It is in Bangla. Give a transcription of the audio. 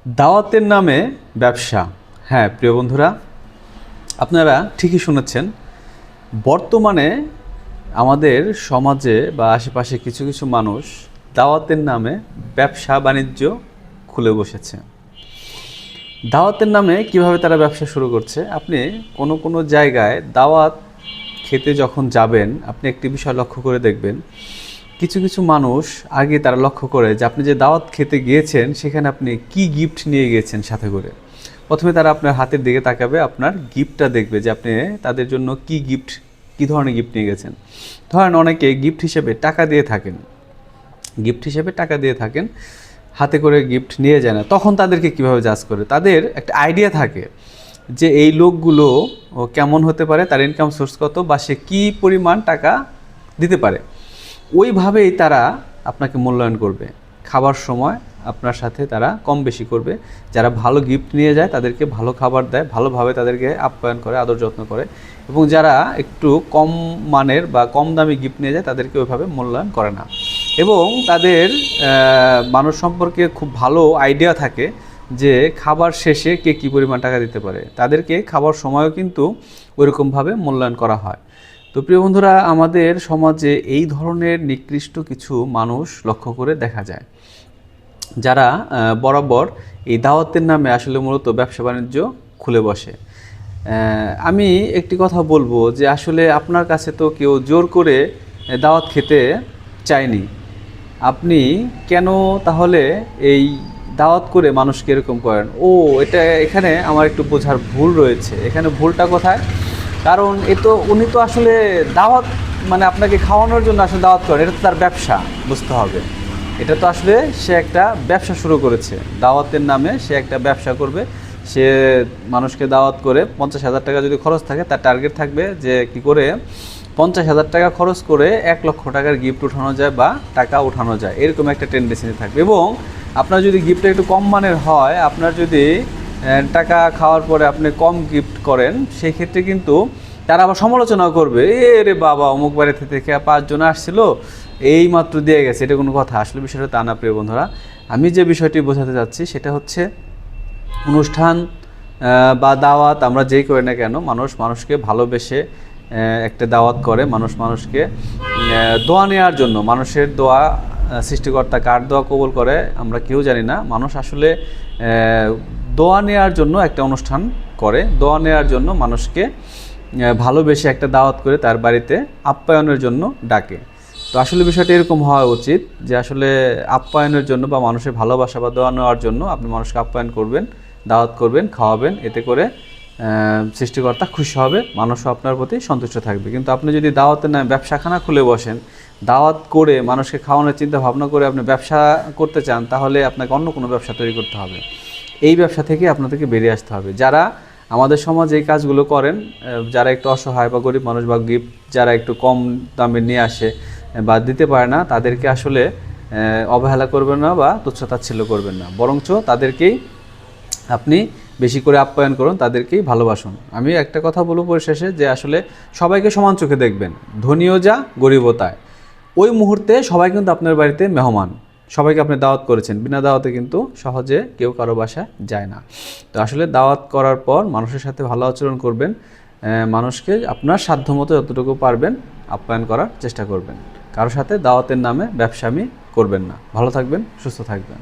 দাওয়াতের নামে ব্যবসা। হ্যাঁ প্রিয় বন্ধুরা, আপনারা ঠিকই শুনেছেন। বর্তমানে আমাদের সমাজে বা আশেপাশে কিছু কিছু মানুষ দাওয়াতের নামে ব্যবসা বাণিজ্য খুলে বসেছে। দাওয়াতের নামে কিভাবে তারা ব্যবসা শুরু করছে, আপনি কোনো কোনো জায়গায় দাওয়াত খেতে যখন যাবেন, আপনি একটি বিষয় লক্ষ্য করে দেখবেন, কিছু কিছু মানুষ আগে তারা লক্ষ্য করে যে আপনি যে দাওয়াত খেতে গিয়েছেন সেখানে আপনি কি গিফট নিয়ে গিয়েছেন সাথে করে। প্রথমে তারা আপনার হাতের দিকে তাকাবে, আপনার গিফটটা দেখবে যে আপনি তাদের জন্য কি গিফট, কী ধরনের গিফট নিয়ে গেছেন। ধরেন অনেকে গিফট হিসেবে টাকা দিয়ে থাকেন, হাতে করে গিফট নিয়ে যায় না। তখন তাদেরকে কিভাবে জাজ করে, তাদের একটা আইডিয়া থাকে যে এই লোকগুলো কেমন হতে পারে, তার ইনকাম সোর্স কত, বা সে কী পরিমাণ টাকা দিতে পারে। ওইভাবেই তারা আপনাকে মূল্যায়ন করবে। খাবার সময় আপনার সাথে তারা কম বেশি করবে। যারা ভালো গিফট নিয়ে যায় তাদেরকে ভালো খাবার দেয়, ভালোভাবে তাদেরকে আপ্যায়ন করে, আদর যত্ন করে। এবং যারা একটু কম মানের বা কম দামি গিফট নিয়ে যায় তাদেরকে ওইভাবে মূল্যায়ন করে না। এবং তাদের মানুষ সম্পর্কে খুব ভালো আইডিয়া থাকে যে খাবার শেষে কে কী পরিমাণ টাকা দিতে পারে। তাদেরকে খাবার সময়ও কিন্তু ওইরকমভাবে মূল্যায়ন করা হয়। তো প্রিয় বন্ধুরা, আমাদের সমাজে এই ধরনের নিকৃষ্ট কিছু মানুষ লক্ষ্য করে দেখা যায়, যারা বরাবর এই দাওয়াতের নামে আসলে মূলত ব্যবসা বাণিজ্য খুলে বসে। আমি একটি কথা বলবো যে আসলে আপনার কাছে তো কেউ জোর করে দাওয়াত খেতে চায়নি। আপনি কেন তাহলে এই দাওয়াত করে মানুষকে এরকম করেন? এখানে আমার একটু বোঝার ভুল রয়েছে। এখানে ভুলটা কোথায়? কারণ উনি তো আসলে দাওয়াত, মানে আপনাকে খাওয়ানোর জন্য আসলে দাওয়াত করেন, এটা তো তার ব্যবসা, বুঝতে হবে। এটা তো আসলে সে একটা ব্যবসা শুরু করেছে, দাওয়াতের নামে সে একটা ব্যবসা করবে। সে মানুষকে দাওয়াত করে 50,000 টাকা যদি খরচ থাকে, তার টার্গেট থাকবে যে কি করে 50,000 টাকা খরচ করে 1 লক্ষ টাকার গিফট উঠানো যায় বা টাকা উঠানো যায়, এরকম একটা টেন্ডেন্সি থাকবে। এবং আপনার যদি গিফটটা একটু কম মানের হয়, আপনার যদি টাকা খাওয়ার পরে আপনি কম গিফট করেন, সেই ক্ষেত্রে কিন্তু তারা আবার সমালোচনাও করবে, রে বাবা অমুক বাড়িতে থেকে 5 জন আসছিল, এই মাত্র দিয়ে গেছে, এটা কোনো কথা? আসলে বিষয়টা তা না প্রিয় বন্ধুরা। আমি যে বিষয়টি বোঝাতে চাচ্ছি সেটা হচ্ছে, অনুষ্ঠান বা দাওয়াত আমরা যেই করি না কেন, মানুষকে ভালোবেসে একটা দাওয়াত করে, মানুষকে দোয়া নেওয়ার জন্য। মানুষের দোয়া সৃষ্টিকর্তা কার দোয়া কবুল করে আমরা কেউ জানি না। মানুষ আসলে দোয়া নেওয়ার জন্য একটা অনুষ্ঠান করে, দোয়া নেওয়ার জন্য মানুষকে ভালোবেসে একটা দাওয়াত করে তার বাড়িতে আপ্যায়নের জন্য ডাকে। তো আসলে বিষয়টা এরকম হওয়া উচিত যে আসলে আপ্যায়নের জন্য বা মানুষের ভালোবাসা বা দোয়া নেওয়ার জন্য আপনি মানুষকে আপ্যায়ন করবেন, দাওয়াত করবেন, খাওয়াবেন। এতে করে সৃষ্টিকর্তা খুশি হবে, মানুষও আপনার প্রতি সন্তুষ্ট থাকবে। কিন্তু আপনি যদি দাওয়াতের নামে ব্যবসাখানা খুলে বসেন, দাওয়াত করে মানুষকে খাওয়ানোর চিন্তা ভাবনা করে আপনি ব্যবসা করতে চান, তাহলে আপনাকে অন্য কোনো ব্যবসা তৈরি করতে হবে। এই ব্যবসা থেকে আপনাদেরকে বেরিয়ে আসতে হবে। যারা আমাদের সমাজে এই কাজগুলো করেন, যারা একটু অসহায় বা গরিব মানুষ বা গিফট যারা একটু কম দামে নিয়ে আসে বা দিতে পারে না, তাদেরকে আসলে অবহেলা করবেন না বা তুচ্ছতাচ্ছিল্য করবেন না, বরঞ্চ তাদেরকেই আপনি বেশি করে আপ্যায়ন করুন, তাদেরকেই ভালোবাসুন। আমি একটা কথা বলবো পরিশেষে, যে আসলে সবাইকে সমান চোখে দেখবেন, ধনীও যা গরিবও তাই। ওই মুহূর্তে সবাই কিন্তু আপনার বাড়িতে মেহমান, সবাইকে আপনি দাওয়াত করেছেন, বিনা দাওয়াতে কিন্তু সহজে কেউ কারো বাসায় যায় না। তো আসলে দাওয়াত করার পর মানুষের সাথে ভালো আচরণ করবেন, মানুষকে আপনার সাধ্যমতো যতটুকু পারবেন আপ্যায়ন করার চেষ্টা করবেন। কারোর সাথে দাওয়াতের নামে ব্যবসামি করবেন না। ভালো থাকবেন, সুস্থ থাকবেন।